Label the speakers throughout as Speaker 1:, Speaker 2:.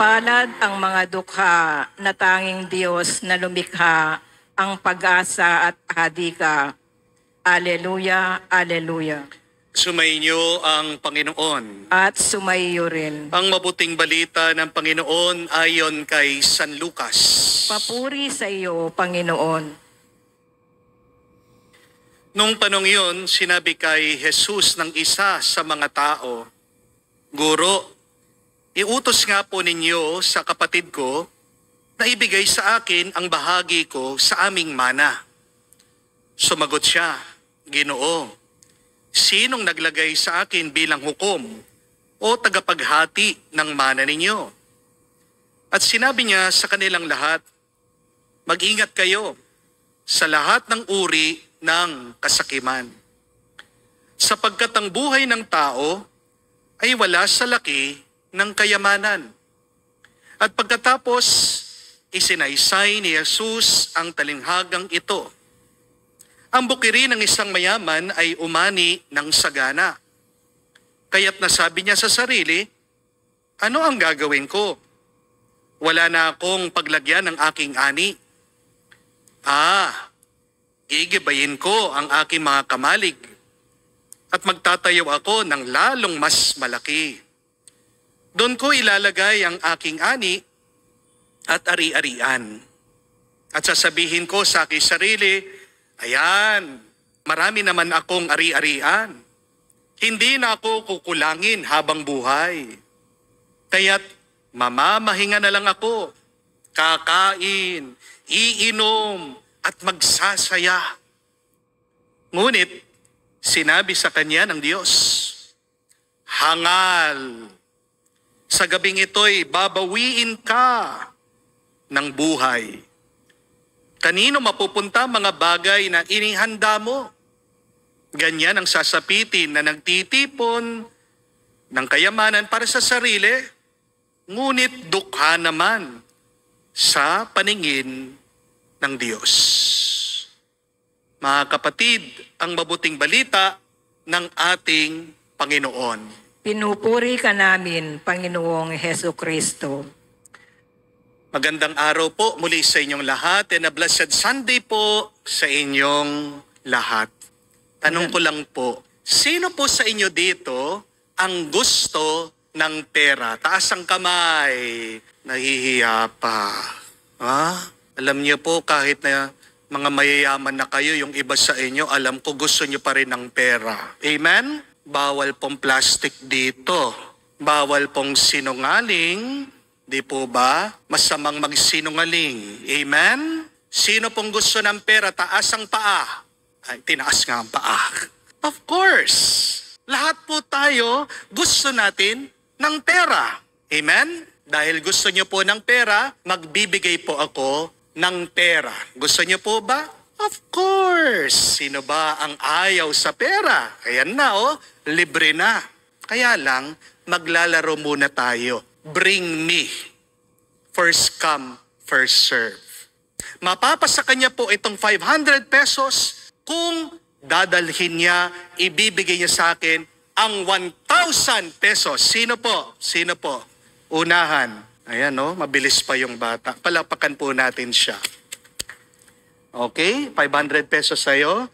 Speaker 1: Mapalad ang mga dukha na tanging Diyos na lumikha ang pag-asa at hadika. Aleluya, aleluya.
Speaker 2: Sumainyo ang Panginoon.
Speaker 1: At sumaiyo rin.
Speaker 2: Ang mabuting balita ng Panginoon ayon kay San Lucas.
Speaker 1: Papuri sa iyo, Panginoon.
Speaker 2: Nung panong yun, sinabi kay Jesus ng isa sa mga tao, Guro, iutos nga po ninyo sa kapatid ko na ibigay sa akin ang bahagi ko sa aming mana. Sumagot siya, Ginoo, sinong naglagay sa akin bilang hukom o tagapaghati ng mana ninyo? At sinabi niya sa kanilang lahat, mag-ingat kayo sa lahat ng uri ng kasakiman. Sapagkat ang buhay ng tao ay wala sa laki ng kayamanan. At pagkatapos, isinaysay ni Jesus ang talinghagang ito. Ang bukirin ng isang mayaman ay umani ng sagana. Kaya't nasabi niya sa sarili, ano ang gagawin ko? Wala na akong paglagyan ng aking ani. Gigibayin ko ang aking mga kamalig at magtatayo ako ng lalong mas malaki. Doon ko ilalagay ang aking ani at ari-arian. At sasabihin ko sa aking sarili, ayan, marami naman akong ari-arian. Hindi na ako kukulangin habang buhay. Kaya't mamamahinga na lang ako, kakain, iinom, at magsasaya. Ngunit, sinabi sa kanya ng Diyos, hangal, sa gabing ito'y babawiin ka ng buhay. Kanino mapupunta mga bagay na inihanda mo? Ganyan ang sasapitin na nagtitipon ng kayamanan para sa sarili, ngunit dukha naman sa paningin ng Diyos. Mga kapatid, ang mabuting balita ng ating Panginoon.
Speaker 1: Pinupuri ka namin, Panginoong Hesukristo.
Speaker 2: Magandang araw po muli sa inyong lahat and a blessed Sunday po sa inyong lahat. Tanong ko lang po, sino po sa inyo dito ang gusto ng pera? Taas ang kamay. Nahihiya pa. Alam niyo po kahit na mga mayayaman na kayo, yung iba sa inyo, alam ko gusto niyo pa rin ng pera. Amen? Bawal pong plastic dito. Bawal pong sinungaling. Di po ba? Masamang magsinungaling. Amen? Sino pong gusto ng pera? Taas ang paa. Ay, tinaas nga ang paa. Of course. Lahat po tayo gusto natin ng pera. Amen? Dahil gusto niyo po ng pera, magbibigay po ako ng pera. Gusto niyo po ba? Of course! Sino ba ang ayaw sa pera? Ayan na libre na. Kaya lang, maglalaro muna tayo. Bring me. First come, first serve. Mapapasa kanya po itong 500 pesos kung dadalhin niya, ibibigay niya sa akin ang 1,000 pesos. Sino po? Sino po? Unahan. Ayan mabilis pa yung bata. Palapakan po natin siya. Okay, 500 pesos sa'yo.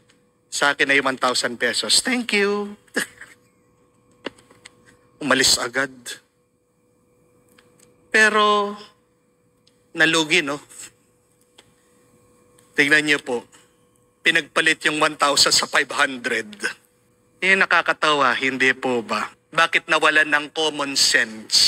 Speaker 2: Sa akin ay 1,000 pesos. Thank you. Umalis agad. Pero, nalugi, Tingnan niyo po. Pinagpalit yung 1,000 sa 500. Nakakatawa, hindi po ba? Bakit nawalan ng common sense?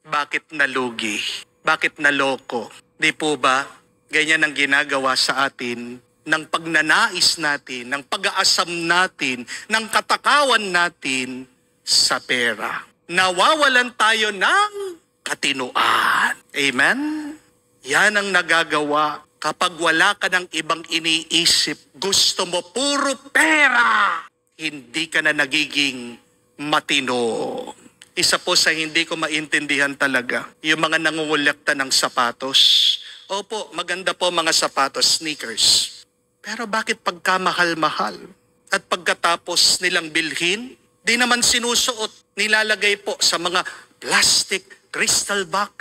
Speaker 2: Bakit nalugi? Bakit naloko? Di po ba? Ganyan ang ginagawa sa atin ng pagnanais natin, ng pag-aasam natin, ng katakawan natin sa pera. Nawawalan tayo ng katinuan. Amen? Yan ang nagagawa kapag wala ka ng ibang iniisip. Gusto mo puro pera. Hindi ka na nagiging matino. Isa po sa hindi ko maintindihan talaga, yung mga nangungulekta ng sapatos. Opo, maganda po mga sapatos, sneakers. Pero bakit pagkamahal-mahal? At pagkatapos nilang bilhin, di naman sinusuot, nilalagay po sa mga plastic crystal box,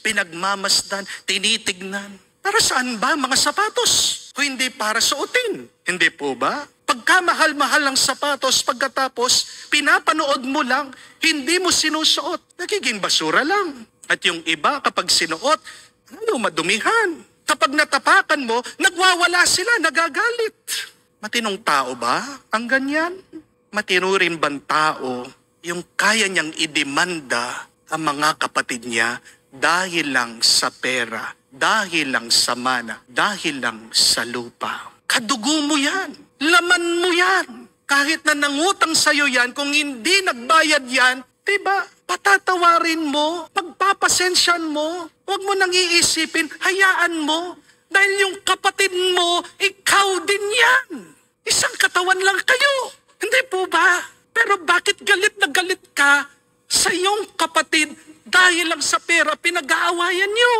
Speaker 2: pinagmamasdan, tinitignan. Para saan ba mga sapatos? Kung hindi para suotin. Hindi po ba? Pagkamahal-mahal ang sapatos, pagkatapos pinapanood mo lang, hindi mo sinusuot. Nagiging basura lang. At yung iba kapag sinuot, madumihan. Kapag natapakan mo, nagwawala sila, nagagalit. Matinong tao ba ang ganyan? Matino rin bang tao yung kaya niyang idemanda ang mga kapatid niya dahil lang sa pera, dahil lang sa mana, dahil lang sa lupa? Kadugo mo yan. Laman mo yan. Kahit na nangutang sa'yo yan, kung hindi nagbayad yan, diba, patatawarin mo, pagpapasensyan mo, huwag mo nang iisipin, hayaan mo, dahil yung kapatid mo, ikaw din yan. Isang katawan lang kayo. Hindi po ba? Pero bakit galit na galit ka sa iyong kapatid dahil lang sa pera pinag-aawayan niyo?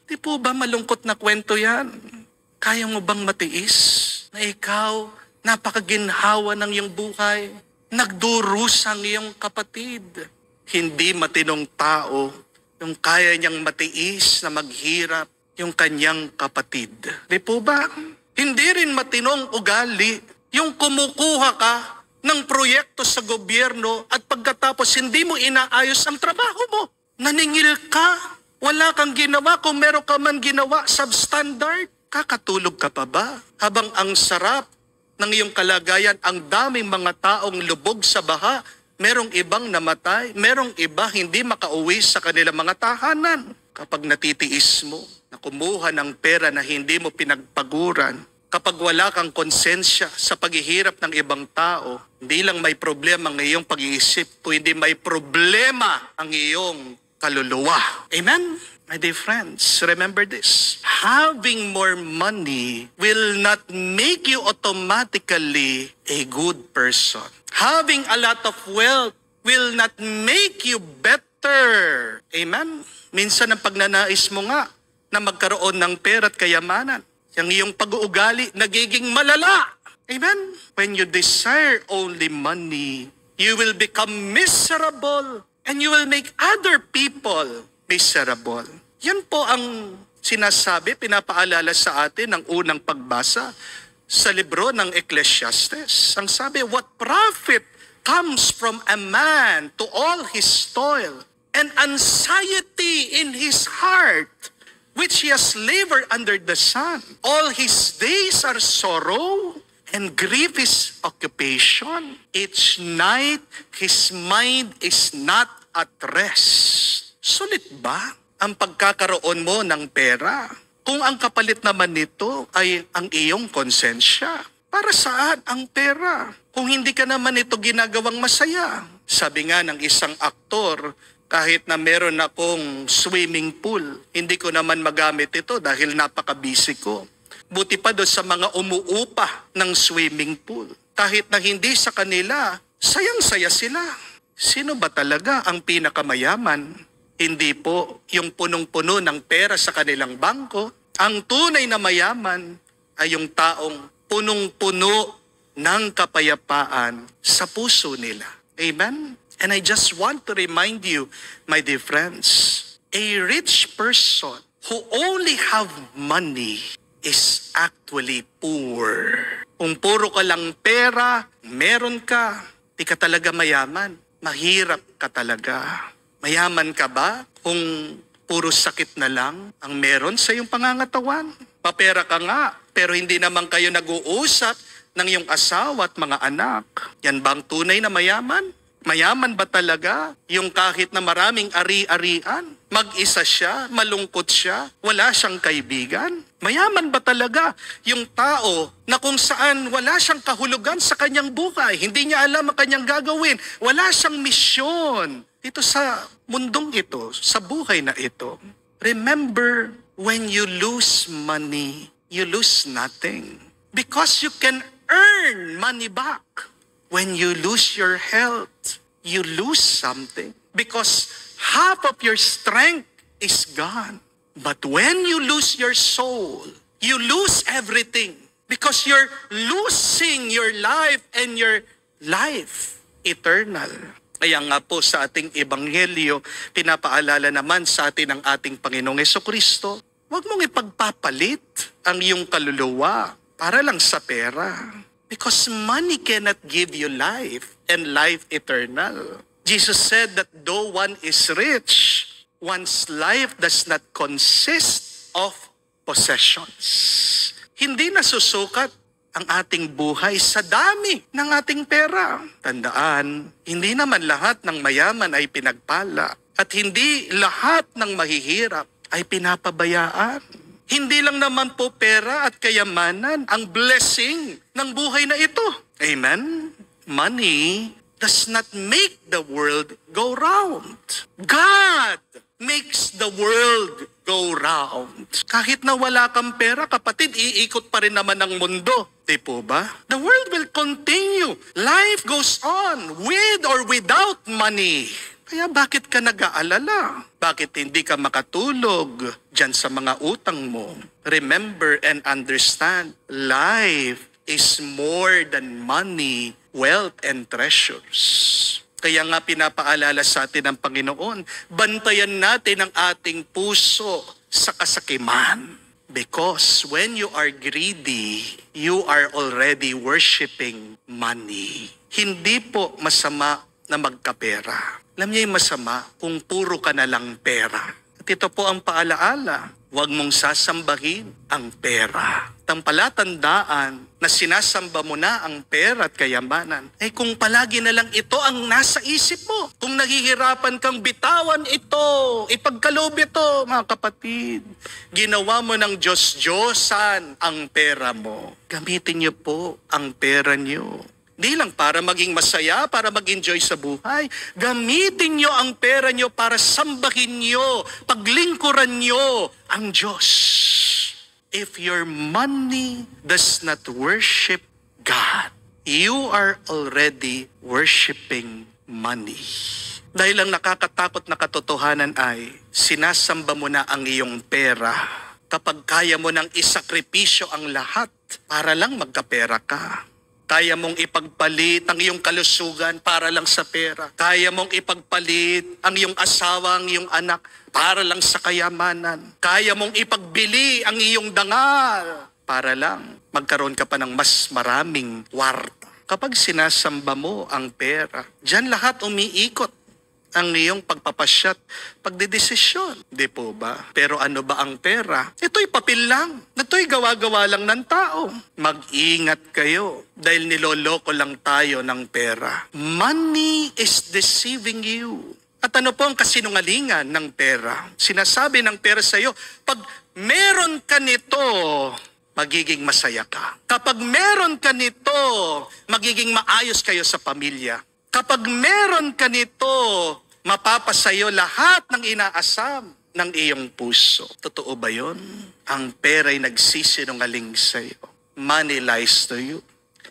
Speaker 2: Hindi po ba malungkot na kwento yan? Kaya mo bang matiis na ikaw napakaginhawa ng iyong buhay, nagdurusang iyong kapatid? Hindi matinong tao yung kaya niyang matiis na maghirap yung kanyang kapatid. Di po ba? Hindi rin matinong ugali yung kumukuha ka ng proyekto sa gobyerno at pagkatapos hindi mo inaayos ang trabaho mo. Naningil ka, wala kang ginawa, kung meron ka man ginawa, substandard, kakatulog ka pa ba? Habang ang sarap ng iyong kalagayan, ang daming mga taong lubog sa baha, merong ibang namatay, merong iba hindi makauwi sa kanilang mga tahanan. Kapag natitiis mo na kumuha ng pera na hindi mo pinagpaguran, kapag wala kang konsensya sa paghihirap ng ibang tao, hindi lang may problema ang iyong pag-iisip, kundi may problema ang iyong kaluluwa. Amen? My dear friends, remember this. Having more money will not make you automatically a good person. Having a lot of wealth will not make you better. Amen? Minsan ang pagnanais mo nga na magkaroon ng pera at kayamanan, yung iyong pag-uugali nagiging malala. Amen? When you desire only money, you will become miserable and you will make other people miserable. Yan po ang sinasabi, pinapaalala sa atin ng unang pagbasa sa libro ng Ecclesiastes. Ang sabi, what profit comes from a man to all his toil and anxiety in his heart, which he has labored under the sun. All his days are sorrow, and grief his occupation. Each night, his mind is not at rest. Sulit ba ang pagkakaroon mo ng pera kung ang kapalit naman nito ay ang iyong konsensya? Para saan ang pera kung hindi ka naman ito ginagawang masaya? Sabi nga ng isang aktor, kahit na meron akong swimming pool, hindi ko naman magamit ito dahil napaka-busy ko. Buti pa doon sa mga umuupa ng swimming pool. Kahit na hindi sa kanila, sayang-saya sila. Sino ba talaga ang pinakamayaman? Hindi po yung punong-puno ng pera sa kanilang bangko. Ang tunay na mayaman ay yung taong punong-puno ng kapayapaan sa puso nila. Amen? And I just want to remind you, my dear friends, a rich person who only have money is actually poor. Kung puro ka lang pera, meron ka, di ka talaga mayaman. Mahirap ka talaga. Mayaman ka ba kung puro sakit na lang ang meron sa iyong pangangatawan? Papera ka nga, pero hindi naman kayo nag-uusap ng iyong asawa at mga anak. Yan bang tunay na mayaman? Mayaman ba talaga yung kahit na maraming ari-arian? Mag-isa siya, malungkot siya, wala siyang kaibigan? Mayaman ba talaga yung tao na kung saan wala siyang kahulugan sa kanyang buhay? Hindi niya alam ang kanyang gagawin. Wala siyang misyon dito sa mundong ito, sa buhay na ito. Remember, when you lose money, you lose nothing. Because you can earn money back. When you lose your health, you lose something because half of your strength is gone. But when you lose your soul, you lose everything because you're losing your life and your life eternal. Kaya nga po sa ating ebanghelyo, pinapaalala naman sa atin ng ating Panginoong Hesukristo, huwag mong ipagpapalit ang iyong kaluluwa para lang sa pera. Because money cannot give you life and life eternal. Jesus said that though one is rich, one's life does not consist of possessions. Hindi nasusukat ang ating buhay sa dami ng ating pera. Tandaan, hindi naman lahat ng mayaman ay pinagpala at hindi lahat ng mahihirap ay pinapabayaan. Hindi lang naman po pera at kayamanan ang blessing ng buhay na ito. Amen? Money does not make the world go round. God makes the world go round. Kahit na wala kang pera, kapatid, iikot pa rin naman ang mundo. Di po ba? The world will continue. Life goes on with or without money. Kaya bakit ka nag-aalala? Bakit hindi ka makatulog dyan sa mga utang mo? Remember and understand, life is more than money, wealth, and treasures. Kaya nga pinapaalala sa atin ng Panginoon, bantayan natin ang ating puso sa kasakiman. Because when you are greedy, you are already worshiping money. Hindi po masama na magkapera. Alam niyo yung masama kung puro ka na lang pera. At ito po ang paalaala, huwag mong sasambahin ang pera. Palatandaan na sinasamba mo na ang pera at kayamanan, eh kung palagi na lang ito ang nasa isip mo, kung naghihirapan kang bitawan ito, ipagkaloob ito, mga kapatid, ginawa mo ng Diyos-Diyosan ang pera mo. Gamitin niyo po ang pera niyo. Di lang para maging masaya, para mag-enjoy sa buhay. Gamitin niyo ang pera niyo para sambahin niyo, paglingkuran niyo ang Diyos. If your money does not worship God, you are already worshiping money. Dahil ang nakakatakot na katotohanan ay, sinasamba mo na ang iyong pera kapag kaya mo nang isakripisyo ang lahat para lang magkapera ka. Kaya mong ipagpalit ang iyong kalusugan para lang sa pera. Kaya mong ipagpalit ang iyong asawa, ang iyong anak para lang sa kayamanan. Kaya mong ipagbili ang iyong dangal para lang magkaroon ka pa ng mas maraming kwarta. Kapag sinasamba mo ang pera, diyan lahat umiikot ang iyong pagpapasyat, pagdedesisyon. Di po ba? Pero ano ba ang pera? Ito'y papel lang. Ito'y gawa-gawa lang ng tao. Mag-ingat kayo dahil niloloko lang tayo ng pera. Money is deceiving you. At ano po ang kasinungalingan ng pera? Sinasabi ng pera sa iyo, pag meron ka nito, magiging masaya ka. Kapag meron ka nito, magiging maayos kayo sa pamilya. Kapag meron ka nito, mapapasayo lahat ng inaasam ng iyong puso. Totoo ba yun? Ang pera'y nagsisinungaling sa iyo. Money lies to you.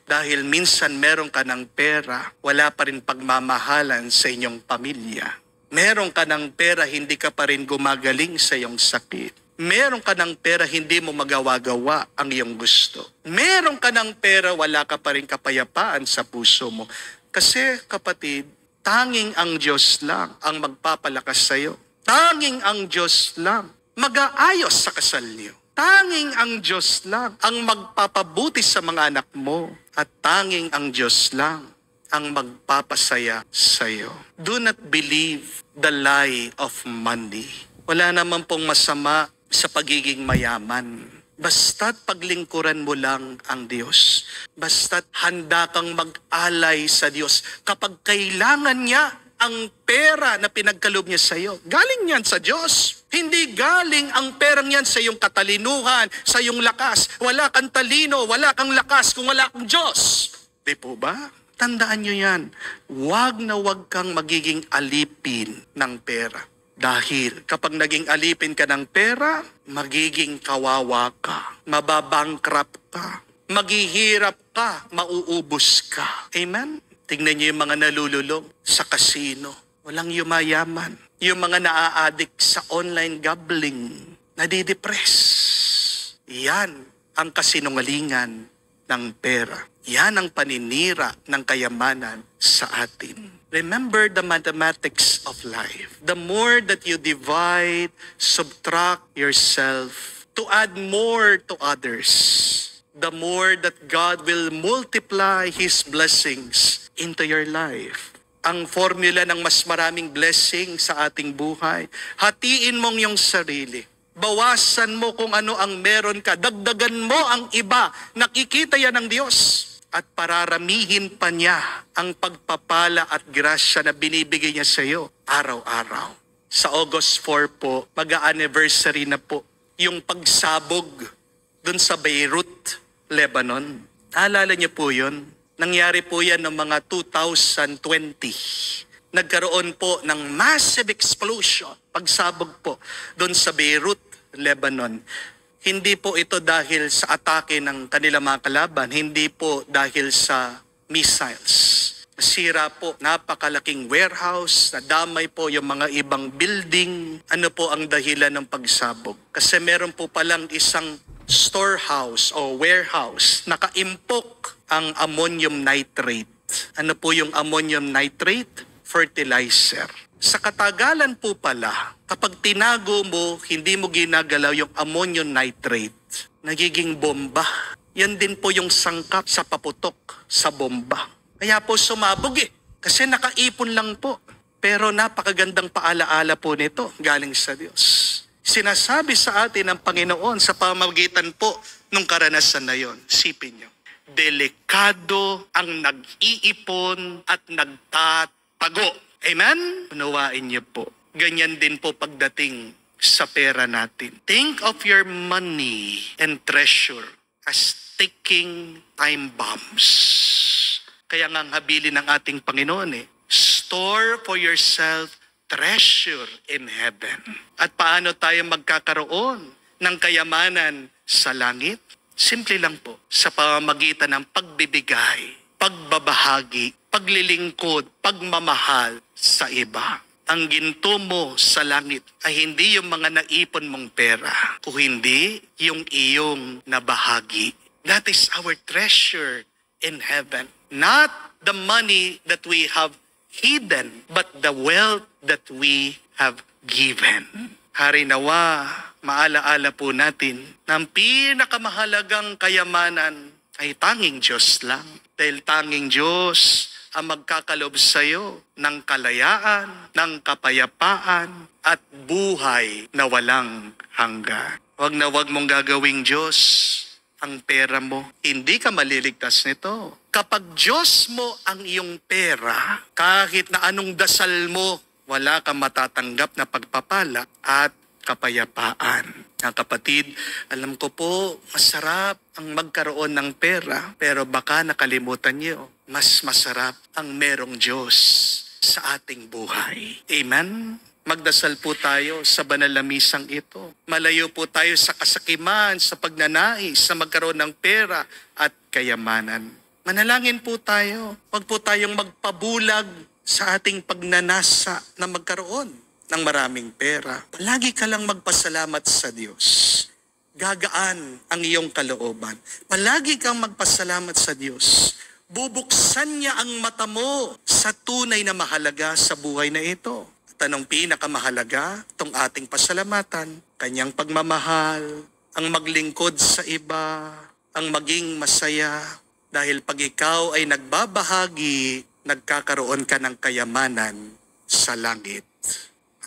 Speaker 2: Dahil minsan meron ka ng pera, wala pa rin pagmamahalan sa inyong pamilya. Meron ka ng pera, hindi ka pa rin gumagaling sa iyong sakit. Meron ka ng pera, hindi mo magawa-gawa ang iyong gusto. Meron ka ng pera, wala ka pa rin kapayapaan sa puso mo. Kasi kapatid, tanging ang Diyos lang ang magpapalakas sa iyo. Tanging ang Diyos lang mag-aayos sa kasal niyo. Tanging ang Diyos lang ang magpapabuti sa mga anak mo. At tanging ang Diyos lang ang magpapasaya sa iyo. Do not believe the lie of money. Wala naman pong masama sa pagiging mayaman. Basta't paglingkuran mo lang ang Diyos. Basta't handa kang mag-alay sa Diyos kapag kailangan niya ang pera na pinagkaloob niya sa iyo. Galing yan sa Diyos. Hindi galing ang perang yan sa iyong katalinuhan, sa iyong lakas. Wala kang talino, wala kang lakas kung wala kang Diyos. Di po ba? Tandaan niyo yan. Huwag na huwag kang magiging alipin ng pera. Dahil kapag naging alipin ka ng pera, magiging kawawa ka, mababankrupt ka, maghihirap ka, mauubos ka. Amen? Tingnan niyo yung mga nalululong sa kasino. Walang yumayaman. Yung mga naa-addict sa online gambling, nadidepress. Yan ang kasinungalingan ng pera. Yan ang paninira ng kayamanan sa atin. Remember the mathematics of life. The more that you divide, subtract yourself to add more to others, the more that God will multiply His blessings into your life. Ang formula ng mas maraming blessing sa ating buhay, hatiin mong yung sarili. Bawasan mo kung ano ang meron ka. Dagdagan mo ang iba. Nakikita yan ng Diyos. At pararamihin pa niya ang pagpapala at grasya na binibigay niya sa iyo araw-araw. Sa August 4 po, mag-a-anniversary na po yung pagsabog dun sa Beirut, Lebanon. Naalala niyo po yun? Nangyari po yan noong mga 2020. Nagkaroon po ng massive explosion, pagsabog po dun sa Beirut, Lebanon. Hindi po ito dahil sa atake ng kanilang mga kalaban, hindi po dahil sa missiles. Nasira po, napakalaking warehouse, nadamay po yung mga ibang building. Ano po ang dahilan ng pagsabog? Kasi meron po palang isang storehouse o warehouse, nakaimpok ang ammonium nitrate. Ano po yung ammonium nitrate? Fertilizer. Sa katagalan po pala, kapag tinago mo, hindi mo ginagalaw yung ammonium nitrate, nagiging bomba. Yan din po yung sangkap sa paputok sa bomba. Kaya po sumabog kasi nakaipon lang po. Pero napakagandang paalaala po nito galing sa Diyos. Sinasabi sa atin ng Panginoon sa pamamagitan po ng karanasan na yon. Sipin nyo, delikado ang nag-iipon at nagtatago. Amen? Unawain niyo po. Ganyan din po pagdating sa pera natin. Think of your money and treasure as ticking time bombs. Kaya nga ang habilin ng ating Panginoon store for yourself treasure in heaven. At paano tayo magkakaroon ng kayamanan sa langit? Simple lang po, sa pamamagitan ng pagbibigay, pagbabahagi, paglilingkod, pagmamahal sa iba. Ang ginto mo sa langit ay hindi yung mga naipon mong pera, kung hindi yung iyong nabahagi. That is our treasure in heaven. Not the money that we have hidden, but the wealth that we have given. Hari nawa, maalaala po natin na ang pinakamahalagang kayamanan ay tanging Diyos lang. Dahil tanging Diyos ang magkakalob sa iyo ng kalayaan, ng kapayapaan, at buhay na walang hanggan. Huwag na huwag mong gagawing Diyos ang pera mo. Hindi ka maliligtas nito. Kapag Diyos mo ang iyong pera, kahit na anong dasal mo, wala kang matatanggap na pagpapala at kapayapaan. Mga kapatid, alam ko po, masarap ang magkaroon ng pera, pero baka nakalimutan niyo, mas masarap ang merong Diyos sa ating buhay. Amen? Magdasal po tayo sa banal na misang ito. Malayo po tayo sa kasakiman, sa pagnanais, sa magkaroon ng pera at kayamanan. Manalangin po tayo. Huwag po tayong magpabulag sa ating pagnanasa na magkaroon ng maraming pera. Palagi ka lang magpasalamat sa Diyos. Gagaan ang iyong kalooban. Palagi kang magpasalamat sa Diyos. Bubuksan niya ang mata mo sa tunay na mahalaga sa buhay na ito. At anong pinakamahalaga? Itong ating pasalamatan, kanyang pagmamahal, ang maglingkod sa iba, ang maging masaya. Dahil pag ikaw ay nagbabahagi, nagkakaroon ka ng kayamanan sa langit.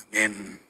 Speaker 2: Amen.